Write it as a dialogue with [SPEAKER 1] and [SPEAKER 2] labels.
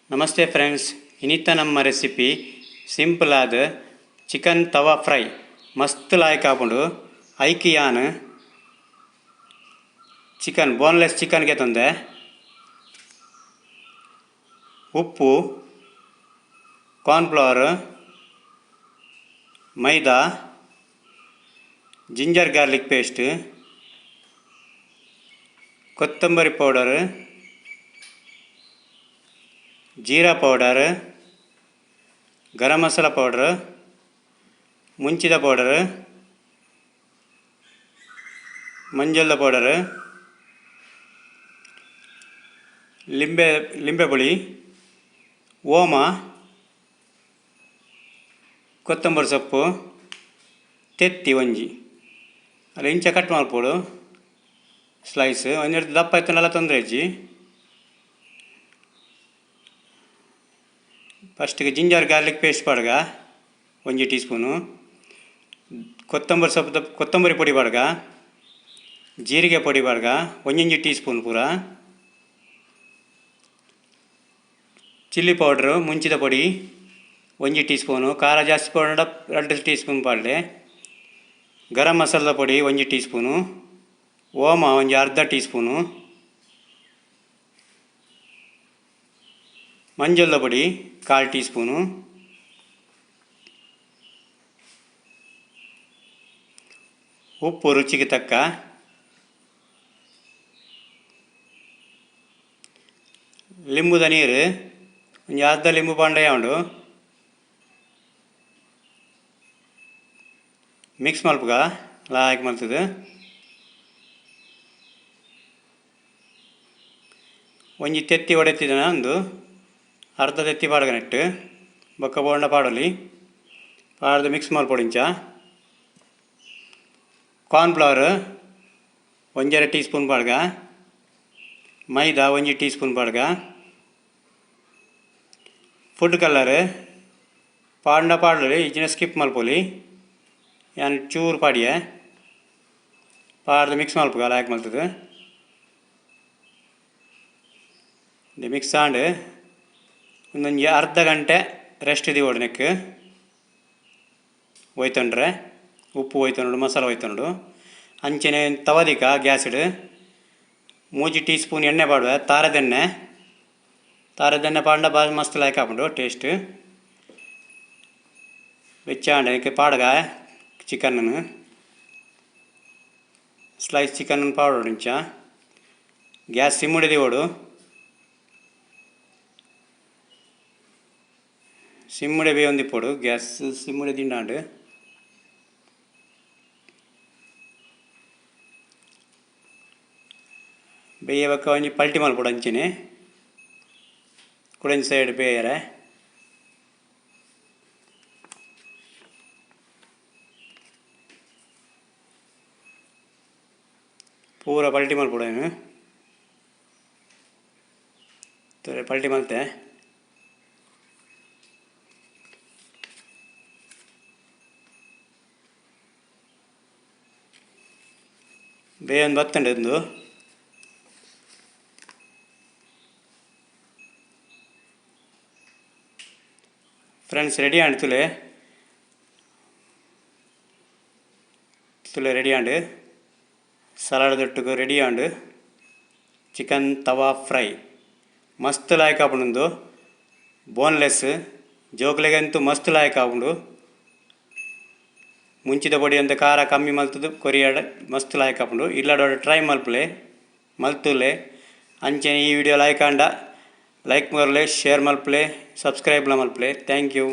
[SPEAKER 1] ನಮಸ್ತೆ ಫ್ರೆಂಡ್ಸ್, ಇನ್ನಿತ್ತ ನಮ್ಮ recipe simple ಆದ ಚಿಕನ್ ತವಾ ಫ್ರೈ ಮಸ್ತ್ ಲಾಯ್ಕ್ ಹಾಕೊಂಡು ಐಕಿ ಯಾನ್ ಚಿಕನ್ ಬೋನ್ಲೆಸ್ ಚಿಕನ್ಗೆ ತಂದೆ ಉಪ್ಪು, ಕಾರ್ನ್ಫ್ಲವರ್, ಮೈದಾ, ಜಿಂಜರ್ ಗಾರ್ಲಿಕ್ ಪೇಸ್ಟ್, ಕೊತ್ತಂಬರಿ powder, jeera powder, garam masala powder, ಮುಂಚಿದ powder, ಮಂಜಲ್ದ powder, ಲಿಂಬೆ ಹುಳಿ, ಓಮ, ಕೊತ್ತಂಬರಿ ಸೊಪ್ಪು, ತೆತ್ತಿ ಒಂಜಿ ಅಲ್ಲಿ ಇಂಚ ಕಟ್ ಮಾಡ್ಬೋದು ಸ್ಲೈಸ್ ಒಂದೆರಡು ದಪ್ಪ ಆಯ್ತನಲ್ಲ ತೊಂದರೆ ಇಜ್ಜಿ. ಫಸ್ಟಿಗೆ ಜಿಂಜರ್ ಗಾರ್ಲಿಕ್ ಪೇಸ್ಟ್ ಪಾಡ್ಗ 1 ಟೀ ಸ್ಪೂನು, ಕೊತ್ತಂಬರಿ ಪೊಡಿ ಪಾಡ್ಗ, ಜೀರಿಗೆ ಪೊಡಿ ಪಾಡ್ಗ 1 ಟೀ ಸ್ಪೂನ್ ಪೂರ, ಚಿಲ್ಲಿ ಪೌಡ್ರು ಮುಂಚಿದ ಪೊಡಿ 1 ಟೀ ಸ್ಪೂನು, ಖಾರ ಜಾಸ್ತಿ ಪೌಡರ್ 2 ಟೀ ಸ್ಪೂನ್ ಪಾಡ್ಲೆ, ಗರಂ ಮಸಾಲದ ಪೊಡಿ 1 ಟೀ ಸ್ಪೂನು, ಓಮ ಅರ್ಧ ಟೀ ಸ್ಪೂನು, ಮಂಜಲ್ದ ಪೊಡಿ 1/4 ಟೀ ಸ್ಪೂನು, ಉಪ್ಪು ರುಚಿಗೆ ತಕ್ಕ, ಲಿಂಬುದ ನೀರು ಅರ್ಧ ಲಿಂಬು ಪಾಂಡ ಉಂಡು ಮಿಕ್ಸ್ ಮಲ್ಪಗ ಲಾಯ್ಕ್ ಮಲ್ತದೆ. ಒಂಜಿ ತೆತ್ತಿ ಹೊಡೆತಿದ್ದಾನ ಒಂದು ಅರ್ಧ ತೆತ್ತಿ ಪಾಡ್ಗ ನೆಟ್ಟು ಬೊಕ್ಕ ಬೋಂಡ ಪಾಡಲಿ ಪಾಡ್ದು ಮಿಕ್ಸ್ ಮಲ್ಪೊಡಿಂಚ. ಕಾರ್ನ್ಫ್ಲವರ್ 1/2 ಟೀ ಸ್ಪೂನ್ ಪಾಡ್ಗ, ಮೈದಾ 1 ಟೀ ಸ್ಪೂನ್ ಪಾಡ್ಗ, ಫುಡ್ ಕಲರ್ ಪಾಂಡ ಪಾಡಲಿ ಇಜ್ಜಿನ ಸ್ಕಿಪ್ ಮಲ್ಪೊಲಿ ಯಾನ್ ಚೂರು ಪಾಡಿಯೆ ಪಾಡ್ದು ಮಿಕ್ಸ್ ಮಲ್ಪಗ ಲಾಯ್ಕ್ ಮಲ್ತದೆ. ಮಿಕ್ಸ್ ಆಂಡ್ ಒಂದೊಂದು ಅರ್ಧ ಗಂಟೆ ರೆಸ್ಟ್ ದಿವೋಡು ನೆಕ್ ಒಯ್ತೊಂಡ್ರೆ ಉಪ್ಪು ಒಯ್ತೊಂಡು ಮಸಾಲ ಒಯ್ತೊಂಡು ಅಂಚನೆ ತವದಿಕ ಗ್ಯಾಸ್ ಇಡು 3 ಟೀ ಸ್ಪೂನ್ ಎಣ್ಣೆ ಪಾಡುವ ತಾರದೆಣ್ಣೆ ಪಾಂಡ ಭಾಳ ಮಸ್ತ್ ಲಾಯ್ಕ್ ಹಾಕೊಂಡು ಟೇಸ್ಟ್ വെച്ചാണ്ട് എനിക്ക് പാടുക ചിക്കനನ್ನು ಸ್ಲೈಸ್ ಚಿಕನ್ ಪೌಡರ್ ಇಂಚ ಗ್ಯಾಸ್ ಸಿಮ್ಮುಡಿದೆ ಓಡು ಸಿಮ್ಮುಡೆ ಬೇಯೊಂದಿಪ್ಪೋಡು ಗ್ಯಾಸ್ ಸಿಮ್ಮುಡೆ ತಿಂಡಾಂಡು ಬೇಯಬೇಕ ಒಂಜಿ ಪಲ್ಟಿ ಮಲ್ಪೊಡು ಅಂಚನೆ ಕುಡಂಜಿ ಸೈಡ್ ಬೇಯರೆ ಪೂರ ಪಲ್ಟಿ ಮಲ್ಪೊಡೇನು ಪಲ್ಟಿ ಮಲ್ತೆ ಬೇಯೊಂದು ಬತ್ತಂಡೆ ಒಂದು ಫ್ರೆಂಡ್ಸ್ ರೆಡಿ ಆಂಡ್ ತುಲೆ ರೆಡಿ ಆಂಡ್ ಸಲಾಡ್ ದೊಟ್ಟುಗು ರೆಡಿ ಆಂಡ್ ಚಿಕನ್ ತವಾ ಫ್ರೈ ಮಸ್ತ್ ಲಾಯ್ಕ್ ಆಪುಂಡು ಬೋನ್ಲೆಸ್ ಜೋಕ್ಲೆಗಂತೂ ಮಸ್ತ್ ಲಾಯ್ಕ್ ಆಪುಂಡು. ಮುಂಚಿದ ಪೊಡಿ ಅಂತ ಖಾರ ಕಮ್ಮಿ ಮಲ್ತದು ಕೊರಿಯಾಡ ಮಸ್ತ್ ಲಾಯ್ಕ್ ಆಪುಂಡು. ಇಲ್ಲಡ ಟ್ರೈ ಮಲ್ತುಲೆ ಅಂಚನೆ ಈ ವಿಡಿಯೋ ಲೈಕ್ ಆಂಡ ಲೈಕ್ ಮಲ್ಪಲೆ ಶೇರ್ ಮಲ್ಪಲೆ ಸಬ್ಸ್ಕ್ರೈಬ್ ಮಲ್ಪಲೆ. Thank you.